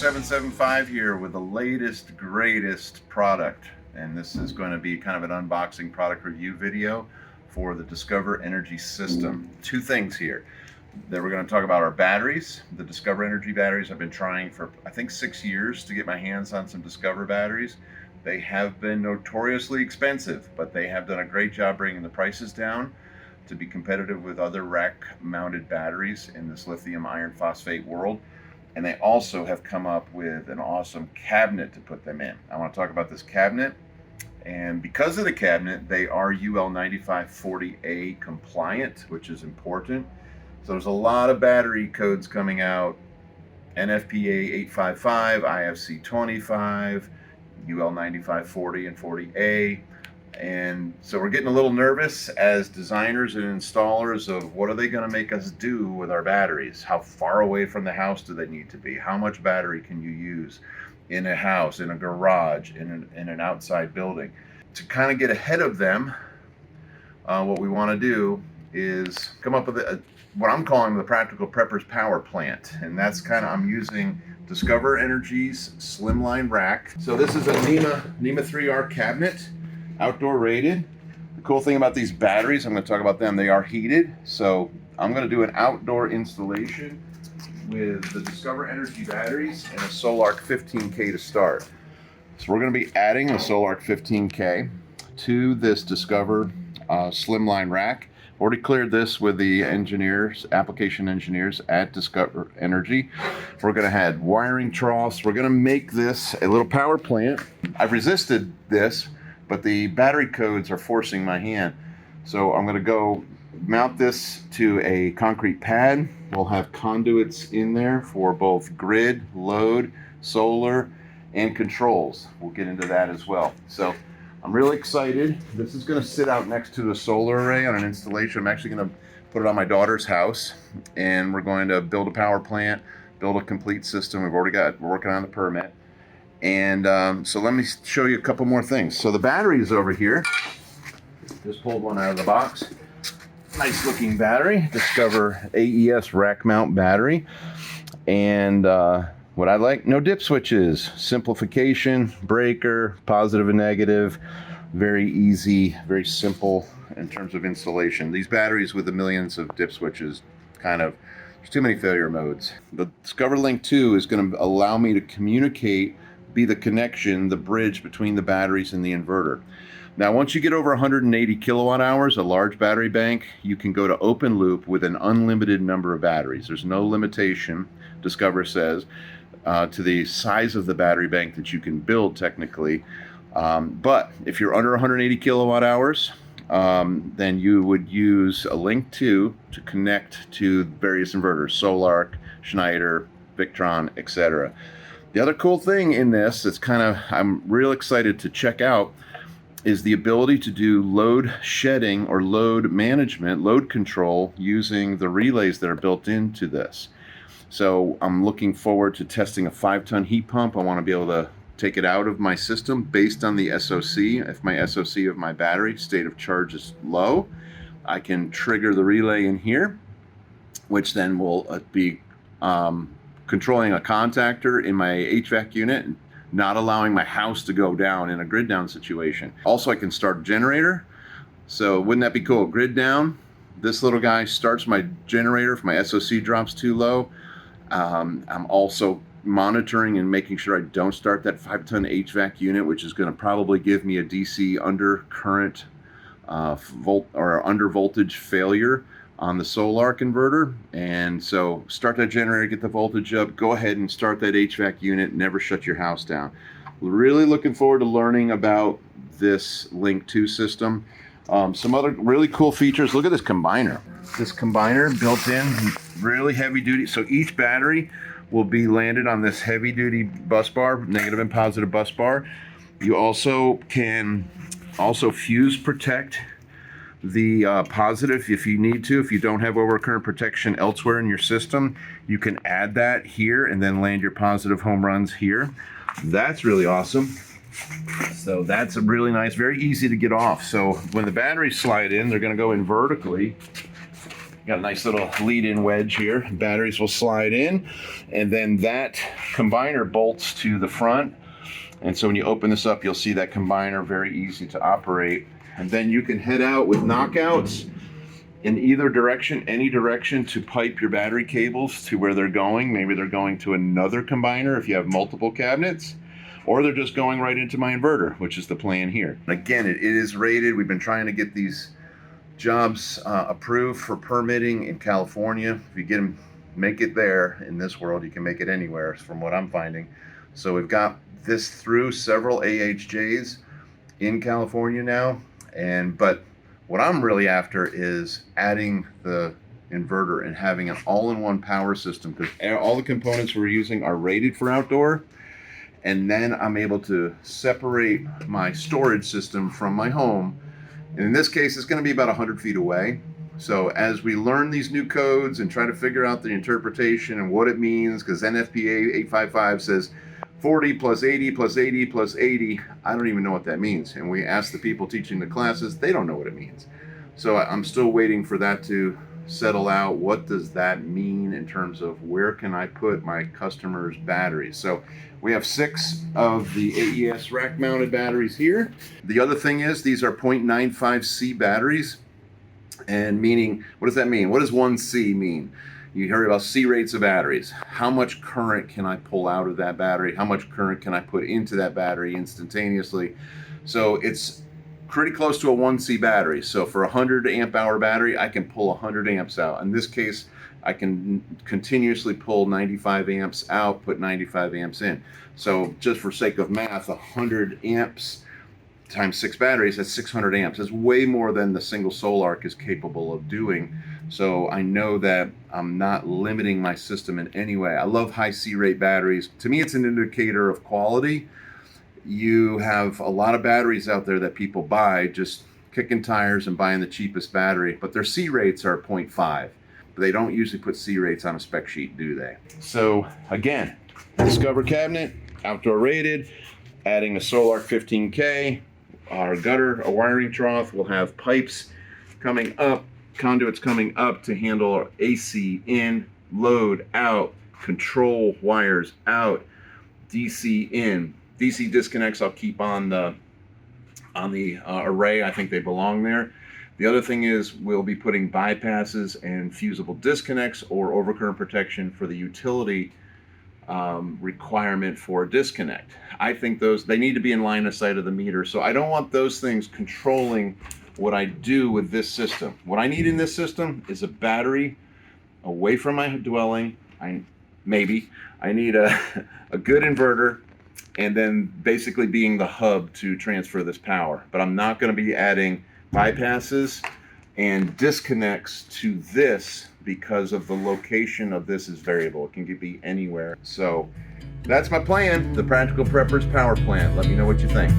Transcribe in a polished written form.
775 here with the latest, greatest product. And this is going to be kind of an unboxing product review video for the Discover Energy system. Two things here. That we're going to talk about our batteries, the Discover Energy batteries. I've been trying for, I think, 6 years to get my hands on some Discover batteries. They have been notoriously expensive, but they have done a great job bringing the prices down to be competitive with other rack-mounted batteries in this lithium iron phosphate world. And they also have come up with an awesome cabinet to put them in. I want to talk about this cabinet. And because of the cabinet, they are UL 9540A compliant, which is important. So there's a lot of battery codes coming out, NFPA 855, IFC 25, UL 9540 and 40A. And so we're getting a little nervous as designers and installers of what are they going to make us do with our batteries? How far away from the house do they need to be? How much battery can you use in a house, in a garage, in an outside building? To kind of get ahead of them, what we want to do is come up with what I'm calling the Practical Prepper's Power Plant. And that's kind of, I'm using Discover Energy's Slimline Rack. So this is a NEMA 3R cabinet, outdoor rated. The cool thing about these batteries, I'm going to talk about them, they are heated. So I'm going to do an outdoor installation with the Discover Energy batteries and a Sol-Ark 15K to start. So we're going to be adding the Sol-Ark 15K to this Discover Slimline Rack. Already cleared this with the engineers, application engineers at Discover Energy. We're going to add wiring troughs. We're going to make this a little power plant. I've resisted this, but the battery codes are forcing my hand. So I'm going to go mount this to a concrete pad. We'll have conduits in there for both grid, load, solar, and controls. We'll get into that as well. So I'm really excited. This is going to sit out next to the solar array on an installation. I'm actually going to put it on my daughter's house, and we're going to build a power plant, build a complete system. We're working on the permit. And so let me show you a couple more things. So the battery is over here. Just pulled one out of the box. Nice looking battery, Discover AES Rackmount battery. And what I like, no dip switches, simplification, breaker, positive and negative, very easy, very simple in terms of installation. These batteries with the millions of dip switches, there's too many failure modes. The Discover Link 2 is going to allow me to communicate, be the connection, the bridge between the batteries and the inverter. Now, once you get over 180 kilowatt hours, a large battery bank, you can go to open loop with an unlimited number of batteries. There's no limitation, Discover says, to the size of the battery bank that you can build technically. But if you're under 180 kilowatt hours, then you would use a Link 2 to connect to various inverters, Sol-Ark, Schneider, Victron, etc. The other cool thing in this that's I'm real excited to check out is the ability to do load shedding or load management, load control using the relays that are built into this. So I'm looking forward to testing a 5-ton heat pump. I want to be able to take it out of my system based on the SOC. If my SOC of my battery state of charge is low, I can trigger the relay in here, which then will be controlling a contactor in my HVAC unit, not allowing my house to go down in a grid down situation. Also, I can start a generator. So wouldn't that be cool? Grid down, this little guy starts my generator if my SOC drops too low. I'm also monitoring and making sure I don't start that 5-ton HVAC unit, which is going to probably give me a DC undercurrent under voltage failure on the Sol-Ark inverter. And so start that generator, get the voltage up, go ahead and start that HVAC unit, never shut your house down. Really looking forward to learning about this Link 2 system. Some other really cool features. Look at this combiner. This combiner built in, really heavy duty. So each battery will be landed on this heavy duty bus bar, negative and positive bus bar. You also can fuse protect the positive if you need to. If you don't have overcurrent protection elsewhere in your system, you can add that here and then land your positive home runs here. That's really awesome. So that's a really nice, very easy to get off. So when the batteries slide in, they're going to go in vertically Got a nice little lead-in wedge here. Batteries will slide in, and then that combiner bolts to the front. And so when you open this up, you'll see that combiner, very easy to operate. And then you can head out with knockouts in either direction, any direction, to pipe your battery cables to where they're going. Maybe they're going to another combiner if you have multiple cabinets, or they're just going right into my inverter, which is the plan here. Again, it is rated. We've been trying to get these jobs approved for permitting in California. If you get them, make it there. In this world, you can make it anywhere, from what I'm finding. So we've got this through several AHJs in California now, but what I'm really after is adding the inverter and having an all-in-one power system, because all the components we're using are rated for outdoor, and then I'm able to separate my storage system from my home. And in this case, it's going to be about 100 feet away. So as we learn these new codes and try to figure out the interpretation and what it means, because NFPA 855 says 40 plus 80 plus 80 plus 80, I don't even know what that means. And we ask the people teaching the classes, they don't know what it means. So I'm still waiting for that to settle out. What does that mean in terms of where can I put my customers' batteries? So we have 6 of the AES rack mounted batteries here. The other thing is these are 0.95C batteries. And meaning, what does that mean? What does 1C mean? You hear about C rates of batteries. How much current can I pull out of that battery? How much current can I put into that battery instantaneously? So it's pretty close to a 1C battery. So for a 100 amp hour battery, I can pull 100 amps out. In this case, I can continuously pull 95 amps out, put 95 amps in. So just for sake of math, 100 amps times 6 batteries, that's 600 amps. That's way more than the single Sol-Ark is capable of doing. So I know that I'm not limiting my system in any way. I love high C rate batteries. To me, it's an indicator of quality. You have a lot of batteries out there that people buy just kicking tires and buying the cheapest battery, but their C rates are 0.5. But they don't usually put C rates on a spec sheet, do they? So again, Discover cabinet, outdoor rated, adding a Sol-Ark 15K, our gutter, a wiring trough. We'll have pipes coming up, conduits coming up to handle our AC in, load out, control wires out, DC in. DC disconnects I'll keep on the array. I think they belong there. The other thing is we'll be putting bypasses and fusible disconnects or overcurrent protection for the utility requirement for a disconnect. I think they need to be in line of sight of the meter. So I don't want those things controlling what I do with this system. What I need in this system is a battery away from my dwelling. I need a good inverter, and then basically being the hub to transfer this power. But I'm not going to be adding bypasses and disconnects to this because of the location of this is variable. It can be anywhere. So that's my plan, the Practical Preppers Power Plant. Let me know what you think.